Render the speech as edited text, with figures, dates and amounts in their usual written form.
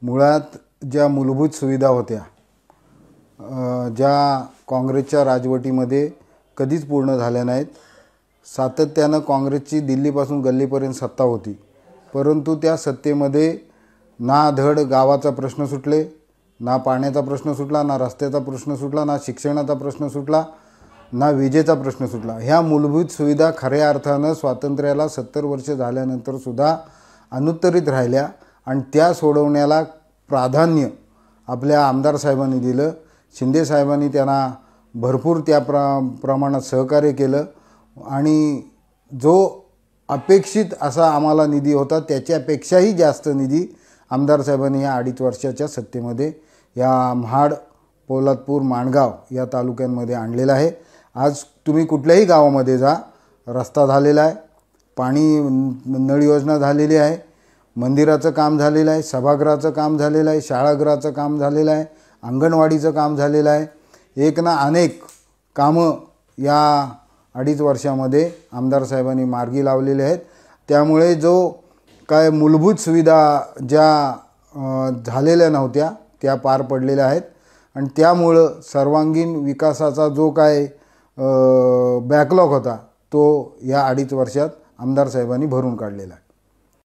मुळात ज्या मूलभूत सुविधा होत्या ज्या काँग्रेसच्या राजवटीमध्ये कधीच पूर्ण झाल्या नाहीत। सातत्यानं काँग्रेसची दिल्लीपासून गल्लीपर्यंत सत्ता होती, परंतु त्या सत्तेमध्ये ना धड गावाचा प्रश्न सुटले, ना पाण्याचा प्रश्न सुटला, ना रस्त्याचा प्रश्न सुटला, ना शिक्षणाचा प्रश्न सुटला, ना विजेचा प्रश्न सुटला। ह्या मूलभूत सुविधा खऱ्या अर्थानं स्वातंत्र्याला 70 वर्ष झाल्यानंतर सुद्धा अनुत्तरित राहिल्या आणि त्या सोडवण्याला प्राधान्य आपल्या आमदार साहेबांनी दिलं। शिंदे साहेबांनी त्यांना भरपूर त्या प्रमाणात सहकार्य केलं आणि जो अपेक्षित असा आम्हाला निधी होता त्याच्यापेक्षाही जास्त निधी आमदार साहेबांनी या 2.5 वर्षाच्या सत्तेमध्ये या महाड, पोलादपूर, माणगाव या तालुक्यांमध्ये आणलेला आहे। आज तुम्ही कुठल्याही गावामध्ये जा, रस्ता झालेला आहे, पाणी नळ योजना झालेली आहे, मंदिराचं काम झालेलं आहे, सभागृहाचं काम झालेलं आहे, शाळागृहाचं काम झालेलं आहे, अंगणवाडीचं काम झालेलं आहे। एक ना अनेक कामं या 2.5 वर्षामध्ये आमदार साहेबांनी मार्गी लावलेले आहेत। त्यामुळे जो काय मूलभूत सुविधा ज्या झालेल्या नव्हत्या त्या पार पडलेल्या आहेत आणि त्यामुळं सर्वांगीण विकासाचा जो काय बॅकलॉग होता तो या 2.5 वर्षात आमदार साहेबांनी भरून काढलेला आहे।